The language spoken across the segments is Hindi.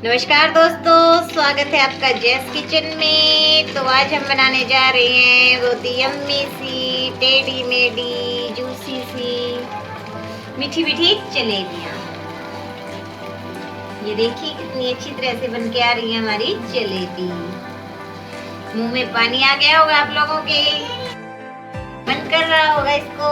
नमस्कार दोस्तों, स्वागत है आपका जैस किचन में। तो आज हम बनाने जा रहे हैं बहुत ही यम्मी सी, टेढ़ी मेढ़ी, जूसी सी, मीठी मीठी जलेबियाँ। ये देखिए कितनी अच्छी तरह से बन के आ रही है हमारी जलेबी। मुंह में पानी आ गया होगा आप लोगों के, मन कर रहा होगा इसको।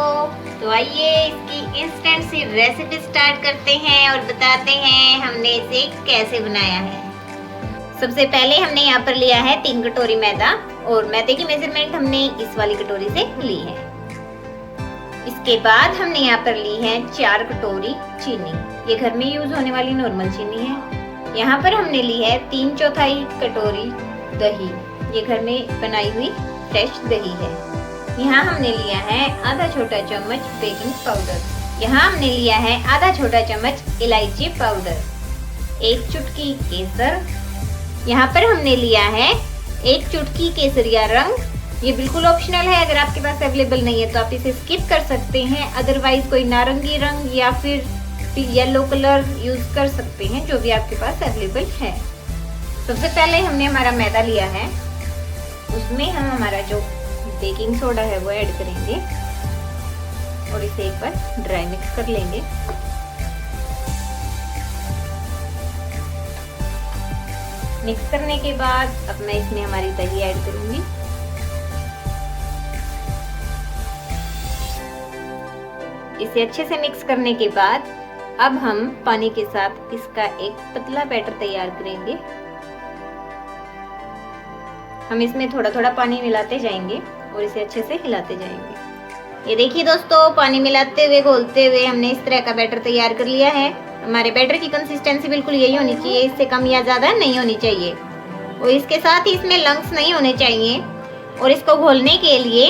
तो आइए इसकी इंस्टेंट सी रेसिपी स्टार्ट करते हैं और बताते हैं हमने इसे कैसे बनाया है। सबसे पहले हमने यहाँ पर लिया है 3 कटोरी मैदा और मैदे की मेजरमेंट हमने इस वाली कटोरी से ली है। इसके बाद हमने यहाँ पर ली है 4 कटोरी चीनी। ये घर में यूज होने वाली नॉर्मल चीनी है। यहाँ पर हमने ली है 3/4 कटोरी दही। ये घर में बनाई हुई फ्रेश दही है। यहाँ हमने लिया है आधा छोटा चम्मच बेकिंग पाउडर। यहाँ हमने लिया है आधा छोटा चम्मच इलायची पाउडर, 1 चुटकी केसर। यहाँ पर हमने लिया है 1 चुटकी केसरिया रंग। ये बिल्कुल ऑप्शनल है, अगर आपके पास अवेलेबल नहीं है तो आप इसे स्किप कर सकते हैं। अदरवाइज कोई नारंगी रंग या फिर येलो कलर यूज कर सकते हैं, जो भी आपके पास अवेलेबल है। सबसे पहले हमने हमारा मैदा लिया है, उसमें हम हमारा जो बेकिंग सोडा है वो ऐड करेंगे और इसे एक बार ड्राई मिक्स कर लेंगे। मिक्स करने के बाद अब मैं इसमें हमारी दही ऐड करूंगी। इसे अच्छे से मिक्स करने के बाद अब हम पानी के साथ इसका एक पतला बैटर तैयार करेंगे। हम इसमें थोड़ा थोड़ा पानी मिलाते जाएंगे और इसे अच्छे से हिलाते जाएंगे। ये देखिए दोस्तों, पानी मिलाते हुए घोलते हुए हमने इस तरह का बैटर तैयार कर लिया है। हमारे बैटर की कंसिस्टेंसी बिल्कुल यही होनी चाहिए, इससे कम या ज्यादा नहीं होनी चाहिए और इसके साथ ही इसमें लम्स नहीं होने चाहिए। और इसको घोलने के लिए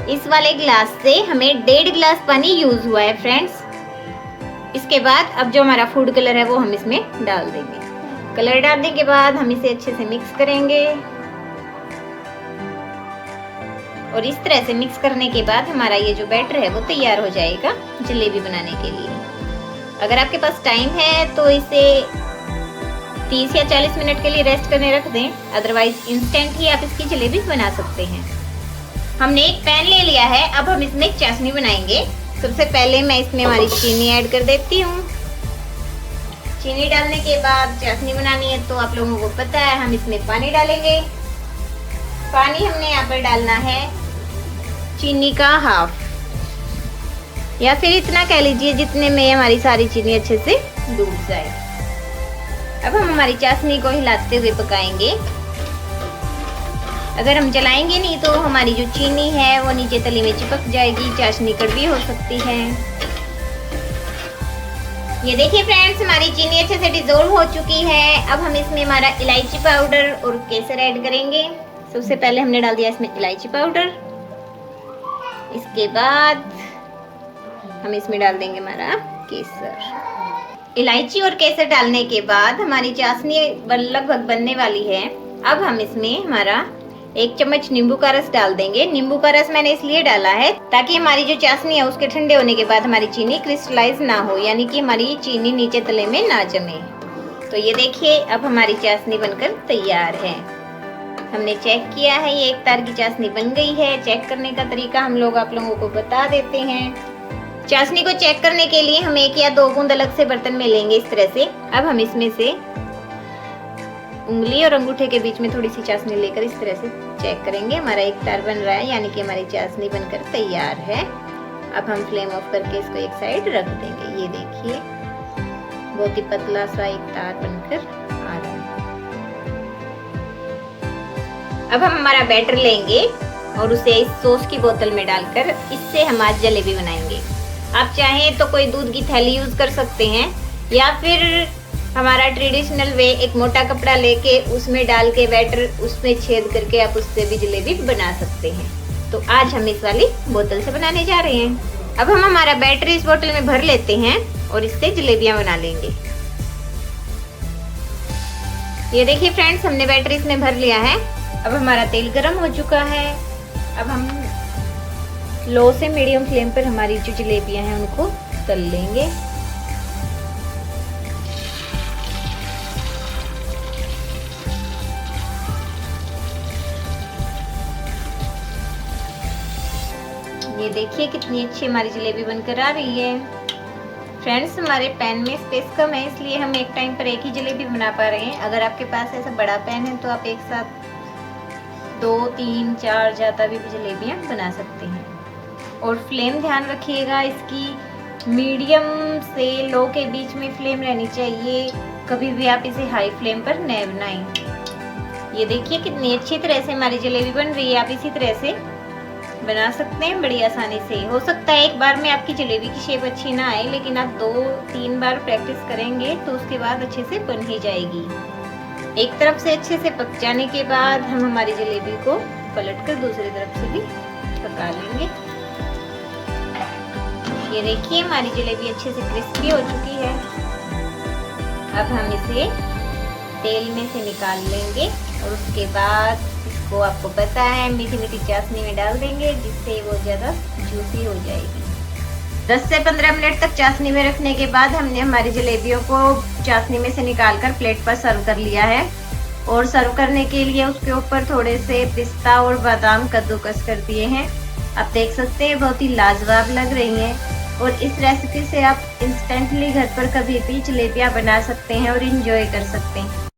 इस वाले ग्लास से हमें 1.5 गिलास पानी यूज हुआ है फ्रेंड्स। इसके बाद अब जो हमारा फूड कलर है वो हम इसमें डाल देंगे। कलर डालने के बाद हम इसे अच्छे से मिक्स करेंगे और इस तरह से मिक्स करने के बाद हमारा ये जो बैटर है वो तैयार हो जाएगा जलेबी बनाने के लिए। अगर आपके पास टाइम है तो इसे 30 या 40 मिनट के लिए रेस्ट करने रख दें, अदरवाइज इंस्टेंट ही आप इसकी जलेबी बना सकते हैं। हमने एक पैन ले लिया है, अब हम इसमें चाशनी बनाएंगे। सबसे पहले मैं इसमें हमारी चीनी ऐड कर देती हूँ। चीनी डालने के बाद चाशनी बनानी है तो आप लोगों को पता है हम इसमें पानी डालेंगे। पानी हमने यहाँ पर डालना है चीनी का हाफ या फिर इतना कह लीजिए जितने में हमारी सारी चीनी अच्छे से डूब जाए। अब हम हमारी चाशनी को हिलाते हुए पकाएंगे। अगर हम चलाएंगे नहीं तो हमारी जो चीनी है वो नीचे तली में चिपक जाएगी, चाशनी कड़वी हो सकती है। ये देखिए फ्रेंड्स, हमारी चीनी अच्छे से डिसॉल्व हो चुकी है। अब हम इसमें हमारा इलायची पाउडर और केसर ऐड करेंगे। सबसे पहले हमने डाल दिया इसमें इलायची पाउडर। इसके बाद हम इसमें डाल देंगे हमारा केसर। इलायची और केसर डालने के बाद हमारी चाशनी लगभग बनने वाली है। अब हम इसमें हमारा 1 चम्मच नींबू का रस डाल देंगे। नींबू का रस मैंने इसलिए डाला है ताकि हमारी जो चाशनी है उसके ठंडे होने के बाद हमारी चीनी क्रिस्टलाइज ना हो, यानी कि हमारी चीनी नीचे तले में ना जमे। तो ये देखिए अब हमारी चाशनी बनकर तैयार है। हमने चेक किया है, ये एक तार की चाशनी बन गई है। चेक करने का तरीका हम लोग आप लोगों को बता देते हैं। चाशनी को चेक करने के लिए हम 1 या 2 बूंद अलग से बर्तन में लेंगे इस तरह से। अब हम इसमें से उंगली और अंगूठे के बीच में थोड़ी सी चाशनी लेकर इस तरह से चेक करेंगे। हमारा एक तार बन रहा है, यानी कि हमारी चाशनी बनकर तैयार है। अब हम फ्लेम ऑफ करके इसको एक साइड रख देंगे। ये देखिए बहुत ही पतला सा एक तार बनकर आ रहा है। अब हम हमारा बैटर लेंगे और उसे इस सॉस की बोतल में डालकर इससे हम आज जलेबी बनाएंगे। आप चाहें तो कोई दूध की थैली यूज कर सकते हैं या फिर हमारा ट्रेडिशनल वे एक मोटा कपड़ा लेके उसमें डाल के बैटर उसमें छेद करके आप उससे भी जलेबी बना सकते हैं। तो आज हम इस वाली बोतल से बनाने जा रहे हैं। अब हम हमारा बैटर इस बोतल में भर लेते हैं और इससे जलेबियां बना लेंगे। ये देखिए फ्रेंड्स, हमने बैटर इसमें भर लिया है। अब हमारा तेल गरम हो चुका है। अब हम लो से मीडियम फ्लेम पर हमारी जो जलेबियां हैं उनको तल लेंगे। ये देखिए कितनी अच्छी हमारी जलेबी बनकर आ रही है। फ्रेंड्स, हमारे पैन में स्पेस कम है, इसलिए हम एक टाइम पर एक ही जलेबी बना पा रहे हैं। अगर आपके पास ऐसा बड़ा पैन है तो आप एक साथ 2, 3, 4 ज़्यादा भी जलेबियाँ बना सकते हैं। और फ्लेम ध्यान रखिएगा इसकी मीडियम से लो के बीच में फ्लेम रहनी चाहिए। कभी भी आप इसे हाई फ्लेम पर न बनाएं। ये देखिए कितनी अच्छी तरह से हमारी जलेबी बन रही है। आप इसी तरह से बना सकते हैं बड़ी आसानी से। हो सकता है एक बार में आपकी जलेबी की शेप अच्छी ना आए, लेकिन आप 2-3 बार प्रैक्टिस करेंगे तो उसके बाद अच्छे से बन ही जाएगी। एक तरफ से अच्छे से पक जाने के बाद हम हमारी जलेबी को पलटकर दूसरी तरफ से भी पका लेंगे। ये देखिए हमारी जलेबी अच्छे से क्रिस्पी हो चुकी है। अब हम इसे तेल में से निकाल लेंगे और उसके बाद इसको आपको पता है मीठी मीठी चाशनी में डाल देंगे, जिससे वो ज़्यादा जूसी हो जाएगी। 10 से 15 मिनट तक चाशनी में रखने के बाद हमने हमारी जलेबियों को चाशनी में से निकालकर प्लेट पर सर्व कर लिया है। और सर्व करने के लिए उसके ऊपर थोड़े से पिस्ता और बादाम कद्दूकस कर दिए हैं। आप देख सकते हैं बहुत ही लाजवाब लग रही हैं। और इस रेसिपी से आप इंस्टेंटली घर पर कभी भी जलेबियाँ बना सकते हैं और इंजॉय कर सकते हैं।